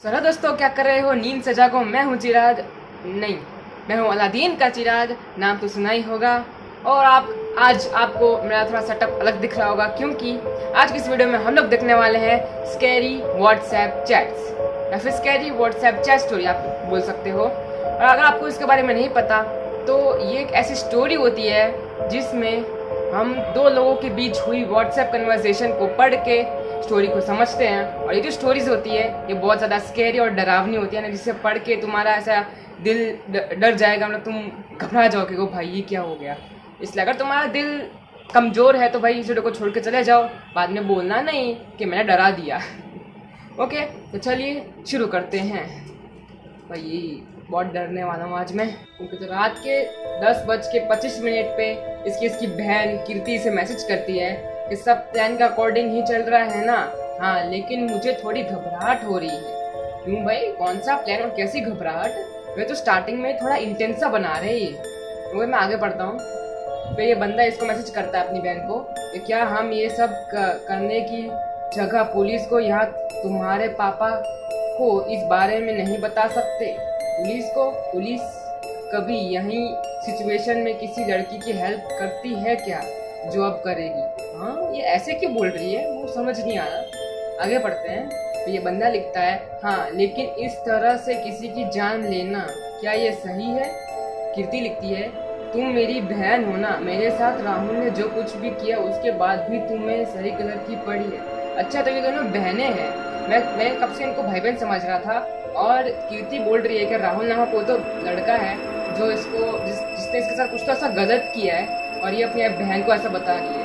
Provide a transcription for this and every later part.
चलो दोस्तों, क्या कर रहे हो? नींद से जागो। मैं हूँ चिराग, नहीं, मैं हूँ अलादीन का चिराग। नाम तो सुना ही होगा। और आज आपको मेरा थोड़ा सेटअप अलग दिख रहा होगा, क्योंकि आज की इस वीडियो में हम लोग देखने वाले हैं स्कैरी व्हाट्सएप चैट्स, या फिर स्कैरी व्हाट्सएप चैट स्टोरी आप बोल सकते हो। और अगर आपको इसके बारे में नहीं पता, तो ये एक ऐसी स्टोरी होती है जिसमें हम दो लोगों के बीच हुई व्हाट्सएप कन्वर्सेशन को पढ़ के स्टोरी को समझते हैं। और ये जो स्टोरीज होती है ये बहुत ज़्यादा स्कैरी और डरावनी होती है ना, जिसे पढ़ के तुम्हारा ऐसा दिल डर जाएगा, मतलब तुम घबरा जाओगे कि भाई ये क्या हो गया। इसलिए अगर तुम्हारा दिल कमज़ोर है तो भाई इस वीडियो को छोड़ के चले जाओ, बाद में बोलना नहीं कि मैंने डरा दिया। ओके, तो चलिए शुरू करते हैं। भाई बहुत डरने वाला हूँ आज मैं, क्योंकि तो रात के 10:25 पे इसकी बहन कीर्ति से मैसेज करती है कि सब प्लान का अकॉर्डिंग ही चल रहा है ना। हाँ, लेकिन मुझे थोड़ी घबराहट हो रही है। क्यों भाई, कौन सा प्लान और कैसी घबराहट? वे तो स्टार्टिंग में थोड़ा इंटेंस सा बना रहे हैं। वो मैं आगे पढ़ता हूँ। फिर ये बंदा इसको मैसेज करता है अपनी बहन को कि क्या हम ये सब करने की जगह पुलिस को यहाँ तुम्हारे पापा को इस बारे में नहीं बता सकते? पुलिस कभी यही सिचुएशन में किसी लड़की की हेल्प करती है क्या जो अब करेगी? हाँ, ये ऐसे क्यों बोल रही है, वो समझ नहीं आ रहा। आगे पढ़ते हैं। तो ये बंदा लिखता है, हाँ लेकिन इस तरह से किसी की जान लेना क्या ये सही है? कीर्ति लिखती है, तुम मेरी बहन हो ना, मेरे साथ राहुल ने जो कुछ भी किया उसके बाद भी तुम्हें सही कलर की पड़ी है। अच्छा, तो ये दोनों बहनें हैं। मैं कब से इनको भाई बहन समझ रहा था। और कीर्ति बोल रही है कि राहुल नामक कोई तो लड़का है जो जिसने इसके साथ कुछ तो ऐसा गलत किया है, और ये अपनी बहन को ऐसा बता रही है।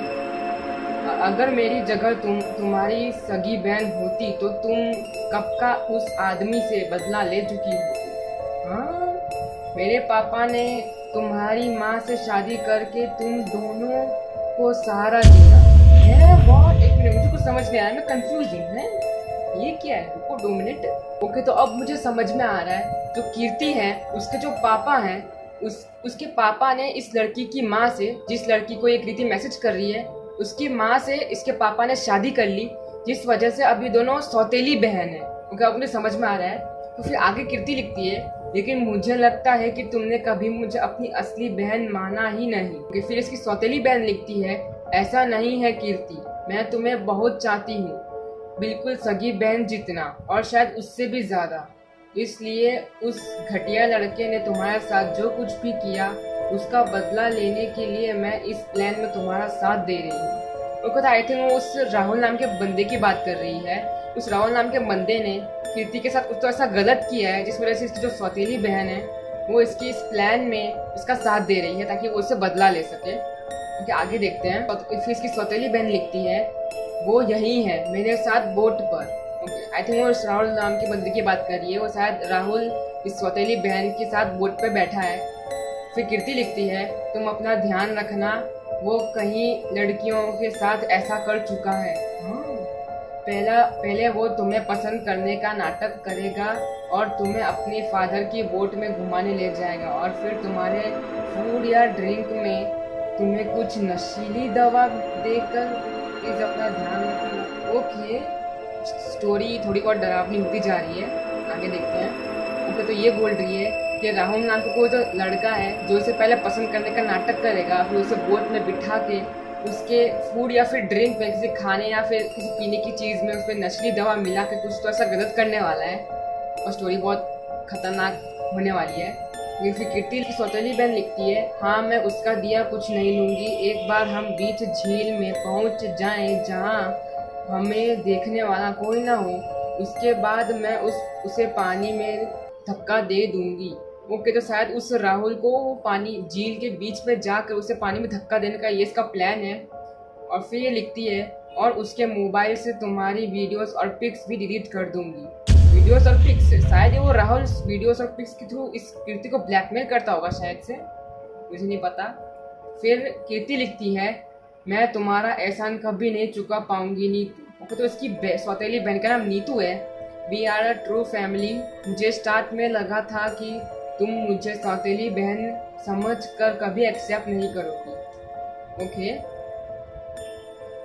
अगर मेरी जगह तुम्हारी सगी बहन होती तो तुम कब का उस आदमी से बदला ले चुकी होती। हाँ, मेरे पापा ने तुम्हारी माँ से शादी करके तुम दोनों को सहारा दिया है। बहुत, एक मिनट, मुझे कुछ समझ नहीं आया, मैं कंफ्यूज हूँ। ये क्या है? रुको 2 मिनट। ओके, तो अब मुझे समझ में आ रहा है। जो कीर्ति है उसके जो पापा हैं, उसके पापा ने इस लड़की की माँ से, जिस लड़की को ये कीर्ति मैसेज कर रही है, उसकी माँ से इसके पापा ने शादी कर ली, जिस वजह से अब ये दोनों सौतेली बहन है। ओके, अब मुझे समझ में आ रहा है। तो फिर आगे कीर्ति लिखती है, लेकिन मुझे लगता है कि तुमने कभी मुझे अपनी असली बहन माना ही नहीं। ओके, फिर इसकी सौतेली बहन लिखती है, ऐसा नहीं है कीर्ति, मैं तुम्हें बहुत चाहती हूँ, बिल्कुल सगी बहन जितना, और शायद उससे भी ज़्यादा। इसलिए उस घटिया लड़के ने तुम्हारे साथ जो कुछ भी किया उसका बदला लेने के लिए मैं इस प्लान में तुम्हारा साथ दे रही हूँ। और आई थिंक वो उस राहुल नाम के बंदे की बात कर रही है। उस राहुल नाम के बंदे ने कीर्ति के साथ कुछ तो ऐसा गलत किया है जिस वजह से इसकी जो सौतेली बहन है वो इसकी इस प्लान में इसका साथ दे रही है ताकि वो उससे बदला ले सके। क्योंकि आगे देखते हैं। फिर इसकी सौतेली बहन लिखती है, वो यही है मेरे साथ बोट पर। आई थिंक वो राहुल नाम के बंदे की बात कर रही है। वो शायद राहुल इस सौतेली बहन के साथ बोट पर बैठा है। फिर कीर्ति लिखती है, तुम अपना ध्यान रखना, वो कहीं लड़कियों के साथ ऐसा कर चुका है। पहले वो तुम्हें पसंद करने का नाटक करेगा और तुम्हें अपने फादर की बोट में घुमाने ले जाएगा, और फिर तुम्हारे फूड या ड्रिंक में तुम्हें कुछ नशीली दवा देकर प्लीज अपना ध्यान रखना। ओके, स्टोरी थोड़ी बहुत डरावनी होती जा रही है। आगे देखते हैं। ओके, तो ये बोल रही है कि राहुल नाम का कोई तो लड़का है जो इसे पहले पसंद करने का नाटक करेगा, फिर उसे बोट में बिठा के उसके फूड या फिर ड्रिंक में, किसी खाने या फिर किसी पीने की चीज़ में उसमें नशीली दवा मिला के कुछ तो ऐसा गलत करने वाला है, और स्टोरी बहुत खतरनाक होने वाली है। फिर कीर्ति की सौतेली बहन लिखती है, हाँ मैं उसका दिया कुछ नहीं लूँगी, एक बार हम बीच झील में पहुँच जाएं जहाँ हमें देखने वाला कोई ना हो, उसके बाद मैं उसे पानी में धक्का दे दूँगी। ओके, तो शायद उस राहुल को पानी झील के बीच में जाकर उसे पानी में धक्का देने का ये इसका प्लान है। और फिर ये लिखती है, और उसके मोबाइल से तुम्हारी वीडियोस और पिक्स भी डिलीट कर दूंगी। वीडियोस और पिक्स, शायद वो राहुल वीडियोस और पिक्स के थ्रू इस कीर्ति को ब्लैकमेल करता होगा शायद से, मुझे नहीं पता। फिर कीर्ति लिखती है, मैं तुम्हारा एहसान कभी नहीं चुका पाऊंगी नीतू। ओके, तो इसकी सौतेली बहन का नाम नीतू है। We are a true family. मुझे स्टार्ट में लगा था कि तुम मुझे सौतेली बहन समझ कर कभी एक्सेप्ट नहीं करोगी। ओके,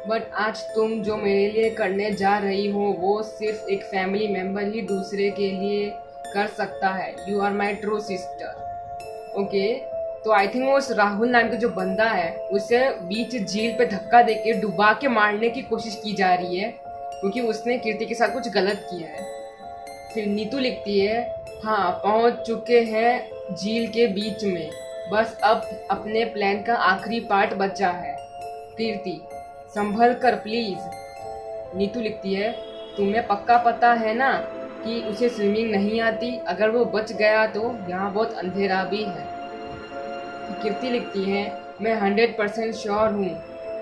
बट आज तुम जो मेरे लिए करने जा रही हो वो सिर्फ एक फैमिली मेम्बर ही दूसरे के लिए कर सकता है। You are my true sister. Okay, तो आई थिंक वो उस राहुल नाम का जो बंदा है उसे बीच झील पे धक्का देके डुबा के मारने की कोशिश की जा रही है, क्योंकि उसने कीर्ति के साथ कुछ गलत किया है। फिर नीतू लिखती है, हाँ पहुंच चुके हैं झील के बीच में, बस अब अपने प्लान का आखिरी पार्ट बचा है। कीर्ति, संभल कर प्लीज। नीतू लिखती है, तुम्हें पक्का पता है ना कि उसे स्विमिंग नहीं आती, अगर वो बच गया तो यहाँ बहुत अंधेरा भी है। कीर्ति लिखती है, मैं 100% श्योर हूँ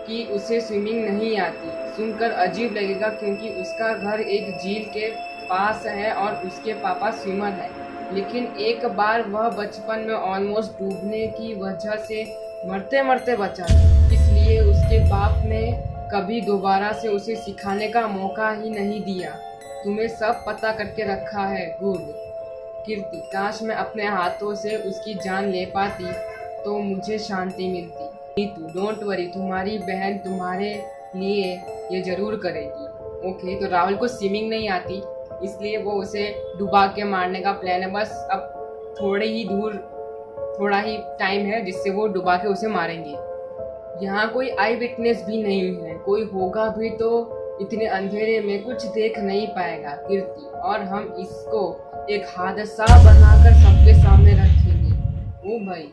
कि उसे स्विमिंग नहीं आती। सुनकर अजीब लगेगा क्योंकि उसका घर एक झील के पास है और उसके पापा स्विमर है, लेकिन एक बार वह बचपन में ऑलमोस्ट डूबने की वजह से मरते मरते बचा, इसलिए उसके बाप ने कभी दोबारा से उसे सिखाने का मौका ही नहीं दिया। तुम्हें सब पता करके रखा है, गुड। कीर्ति, काश मैं अपने हाथों से उसकी जान ले पाती तो मुझे शांति मिलती। नीतू, डोंट वरी, तुम्हारी बहन तुम्हारे लिए ये जरूर करेगी। ओके, तो राहुल को स्विमिंग नहीं आती इसलिए वो उसे डुबा के मारने का प्लान है। बस अब थोड़ा ही टाइम है जिससे वो डुबा के उसे मारेंगे। यहाँ कोई आई विटनेस भी नहीं है, कोई होगा भी तो इतने अंधेरे में कुछ देख नहीं पाएगा कीर्ति, और हम इसको एक हादसा बनाकर सबके सामने रखेंगे। ओ भाई,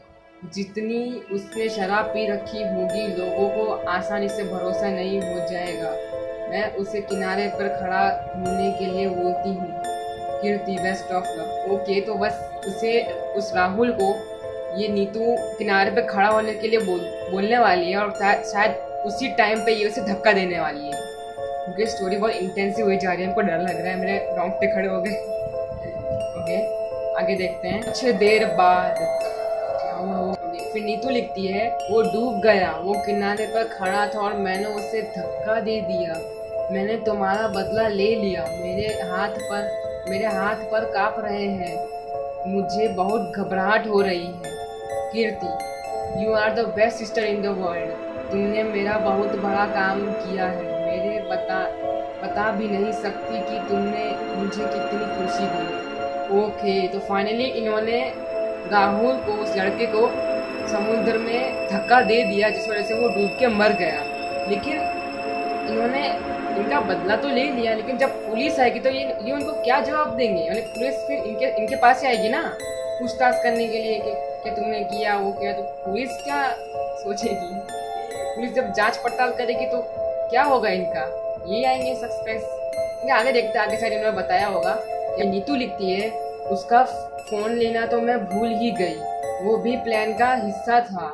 जितनी उसने शराब पी रखी होगी लोगों को आसानी से भरोसा नहीं हो जाएगा। मैं उसे किनारे पर खड़ा होने के लिए बोलती हूँ। कीर्ति, बेस्ट ऑफ लक। ओके, तो बस उस राहुल को ये नीतू किनारे पे खड़ा होने के लिए बोलने वाली है और शायद उसी टाइम पे ये उसे धक्का देने वाली है, क्योंकि स्टोरी बहुत इंटेंसिव हुई जा रही है। हमको डर लग रहा है, मेरे रोंगटे खड़े हो गए। ओके, आगे देखते हैं। कुछ देर बाद फिर नीतू लिखती है, वो डूब गया, वो किनारे पर खड़ा था और मैंने उसे धक्का दे दिया। मैंने तुम्हारा बदला ले लिया। मेरे हाथ पर कांप रहे हैं, मुझे बहुत घबराहट हो रही है। Kirti, you are the best sister in the world. तुमने मेरा बहुत बड़ा काम किया है। मेरे बता भी नहीं सकती कि तुमने मुझे कितनी खुशी दी। ओके, तो फाइनली इन्होंने राहुल को, उस लड़के को समुद्र में धक्का दे दिया जिस वजह से वो डूब के मर गया। लेकिन इन्होंने इनका बदला तो ले लिया, लेकिन जब पुलिस आएगी तो ये उनको क्या जवाब देंगे? यानी पुलिस फिर इनके पास ही आएगी ना पूछताछ करने के लिए कि तुमने किया वो किया, तो पुलिस क्या सोचेगी? पुलिस जब जांच पड़ताल करेगी तो क्या होगा इनका? ये आएंगे सस्पेंस। आगे देखते हैं, आगे साइड इन्होंने बताया होगा। नीतू लिखती है, उसका फोन लेना तो मैं भूल ही गई, वो भी प्लान का हिस्सा था।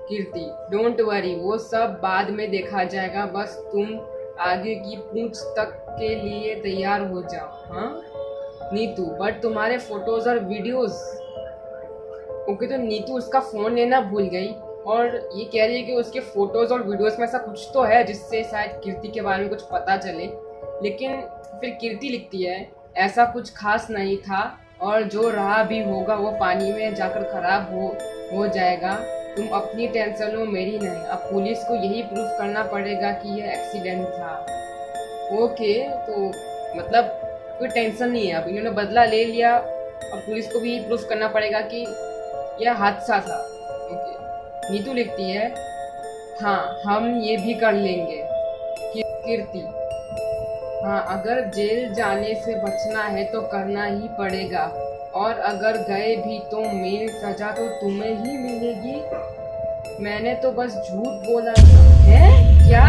कीर्ति, डोंट वरी, वो सब बाद में देखा जाएगा, बस तुम आगे की पूछ तक के लिए तैयार हो जाओ। हाँ नीतू, बट तुम्हारे फोटोज और वीडियोस। ओके, तो नीतू उसका फोन लेना भूल गई और ये कह रही है कि उसके फोटोज और वीडियोस में ऐसा कुछ तो है जिससे शायद कीर्ति के बारे में कुछ पता चले। लेकिन फिर कीर्ति लिखती है, ऐसा कुछ खास नहीं था और जो रहा भी होगा वो पानी में जाकर खराब हो जाएगा। तुम अपनी टेंशन लो, मेरी नहीं। अब पुलिस को यही प्रूफ करना पड़ेगा कि यह एक्सीडेंट था। ओके, तो मतलब कोई टेंशन नहीं है, अब इन्होंने बदला ले लिया। अब पुलिस को भी यही प्रूफ करना पड़ेगा कि यह हादसा था। ओके, नीतू लिखती है, हाँ हम ये भी कर लेंगे। कीर्ति, हाँ अगर जेल जाने से बचना है तो करना ही पड़ेगा, और अगर गए भी तो मेन सजा तो तुम्हें ही मिलेगी। मैंने तो बस झूठ बोला था। है क्या?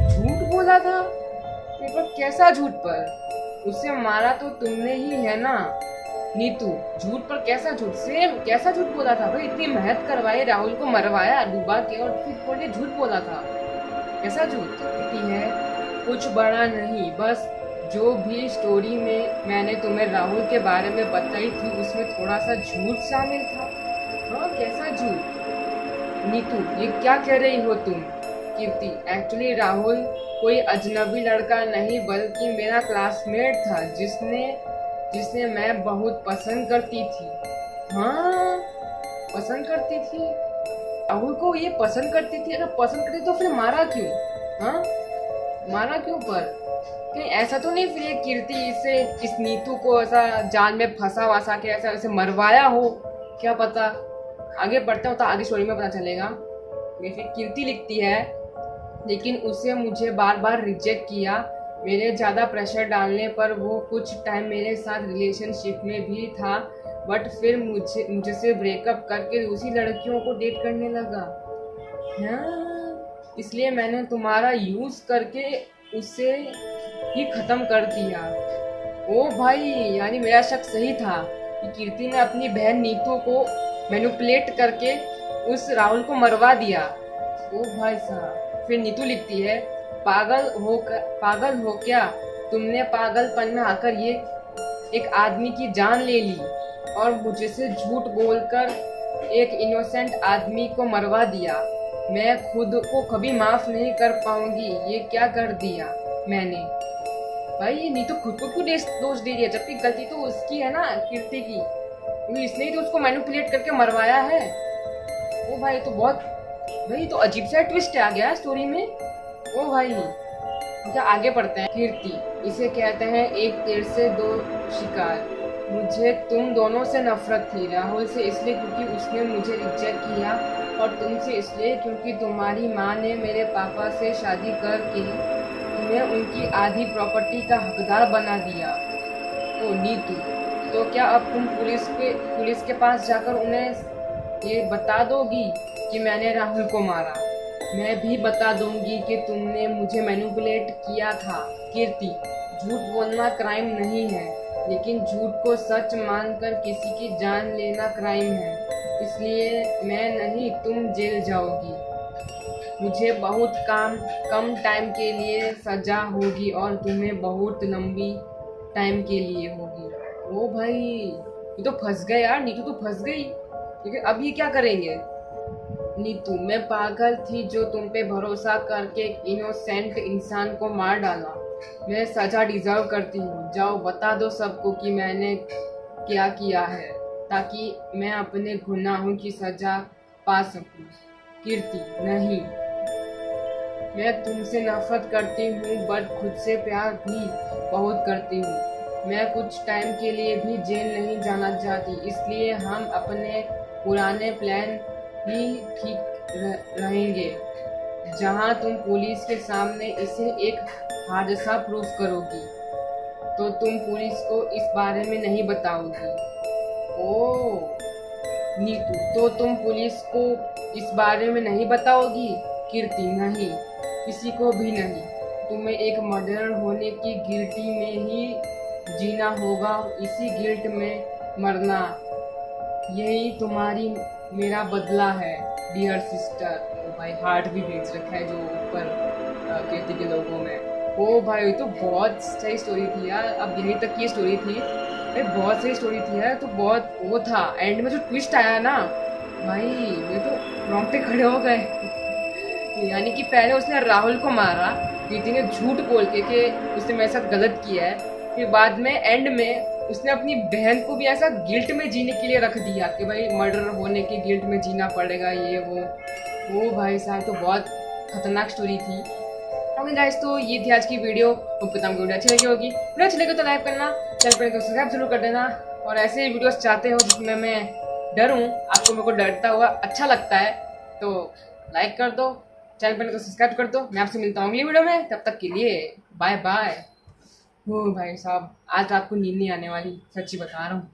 झूठ बोला था? पर कैसा झूठ? पर उसे मारा तो तुमने ही है ना? नीतू, झूठ पर कैसा झूठ? सेम कैसा झूठ बोला था भाई? इतनी मेहनत करवाई, राहुल को मरवाया डूबा के, और फिर बोले झूठ बोला था। कैसा झूठ? है कुछ बड़ा नहीं, बस जो भी स्टोरी में मैंने तुम्हें राहुल के बारे में बताई थी उसमें थोड़ा सा झूठ शामिल था। हाँ, कैसा झूठ? नीतू, ये क्या कह रही हो तुम? कीर्ति, एक्चुअली राहुल कोई अजनबी लड़का नहीं बल्कि मेरा क्लासमेट था जिसने मैं बहुत पसंद करती थी। हाँ, पसंद करती थी? राहुल को ये पसंद करती थी? अगर पसंद करती तो फिर मारा क्यों? हाँ, मारा क्यों पर? कहीं ऐसा तो नहीं फिर ये कीर्ति इसे इस नीतू को ऐसा जाल में फंसा वसा के ऐसा ऐसे मरवाया हो, क्या पता। आगे बढ़ते हो तो आगे स्टोरी में पता चलेगा। ये फिर कीर्ति लिखती है, लेकिन उसे मुझे बार बार रिजेक्ट किया। मेरे ज़्यादा प्रेशर डालने पर वो कुछ टाइम मेरे साथ रिलेशनशिप में भी था, बट फिर मुझसे ब्रेकअप करके दूसरी लड़कियों को डेट करने लगा। हाँ, इसलिए मैंने तुम्हारा यूज़ करके उसे ही ख़त्म कर दिया। ओ भाई, यानी मेरा शक सही था कि कीर्ति ने अपनी बहन नीतू को मैनिपुलेट करके उस राहुल को मरवा दिया। ओ भाई साहब। फिर नीतू लिखती है, पागल हो क्या? तुमने पागलपन में आकर ये एक आदमी की जान ले ली और मुझसे झूठ बोलकर एक इनोसेंट आदमी को मरवा दिया। मैं खुद को कभी माफ नहीं कर पाऊंगी। ये क्या कर दिया मैंने? भाई ये नीतू खुद को क्यों दोष दे रही है, जबकि गलती तो उसकी है ना, कीर्ति की। इसने ही तो उसको मैनिपुलेट करके मरवाया है। ओ भाई तो तो अजीब सा ट्विस्ट आ गया स्टोरी में। ओ भाई, क्या आगे पढ़ते हैं। कीर्ति, इसे कहते हैं एक तीर से दो शिकार। मुझे तुम दोनों से नफरत थी। राहुल से इसलिए क्योंकि उसने मुझे रिजेक्ट किया, और तुमसे इसलिए क्योंकि तुम्हारी माँ ने मेरे पापा से शादी करके तुम्हें उनकी आधी प्रॉपर्टी का हकदार बना दिया। ओ नीतू, तो क्या अब तुम पुलिस के पास जाकर उन्हें ये बता दोगी कि मैंने राहुल को मारा? मैं भी बता दूंगी कि तुमने मुझे मैनिपुलेट किया था। कीर्ति, झूठ बोलना क्राइम नहीं है, लेकिन झूठ को सच मानकर किसी की जान लेना क्राइम है। इसलिए मैं नहीं, तुम जेल जाओगी। मुझे बहुत कम टाइम के लिए सजा होगी और तुम्हें बहुत लंबी टाइम के लिए होगी। ओ भाई, ये तो फंस गए यार, नीतू तो फंस गई। लेकिन अब ये क्या करेंगे? नीतू, मैं पागल थी जो तुम पे भरोसा करके एक इनोसेंट इंसान को मार डाला। मैं सजा डिजर्व करती हूँ। जाओ बता दो सबको कि मैंने क्या किया है, ताकि मैं अपने गुनाहों की सजा पा सकूं। कीर्ति, नहीं, मैं तुमसे नफरत करती हूँ, बट खुद से प्यार भी बहुत करती हूँ। मैं कुछ टाइम के लिए भी जेल नहीं जाना चाहती, इसलिए हम अपने पुराने प्लान ही ठीक रहेंगे, जहाँ तुम पुलिस के सामने इसे एक हादसा प्रूफ करोगी, तो तुम पुलिस को इस बारे में नहीं बताओगी। ओह नीतू, तो तुम पुलिस को इस बारे में नहीं बताओगी? कीर्ति, नहीं, किसी को भी नहीं। तुम्हें एक मर्डर होने की गिल्टी में ही जीना होगा, इसी गिल्ट में मरना। यही तुम्हारी मेरा बदला है डियर सिस्टर। ओ भाई, हार्ट भी भेज रखा है जो ऊपर कीर्ति के लोगों में। ओ भाई, तो बहुत सही स्टोरी थी यार। अब यहीं तक की स्टोरी थी भाई, बहुत सही स्टोरी थी यार। तो बहुत वो था, एंड में जो ट्विस्ट आया ना भाई, ये तो रोंगटे खड़े हो गए। यानी कि पहले उसने राहुल को मारा, कीर्ति ने झूठ बोल के कि उसने मेरे साथ गलत किया है। फिर बाद में एंड में उसने अपनी बहन को भी ऐसा गिल्ट में जीने के लिए रख दिया कि भाई मर्डर होने के गिल्ट में जीना पड़ेगा, ये वो भाई साहब, तो बहुत खतरनाक स्टोरी थी। ओके गाइस, तो ये थी आज की वीडियो। तो पता हमको वीडियो अच्छी लगी होगी। वीडियो अच्छी लगी तो लाइक करना, चैनल पर सब्सक्राइब जरूर कर देना। और ऐसे ही वीडियोस चाहते हो जिसमें मैं डरूं, आपको मेरे को डरता हुआ अच्छा लगता है, तो लाइक कर दो, चैनल पर सब्सक्राइब कर दो। मैं आपसे मिलता हूँ अगली वीडियो में, तब तक के लिए बाय बाय। भाई साहब, आज रात को नींद नहीं आने वाली, सच्ची बता रहा हूँ।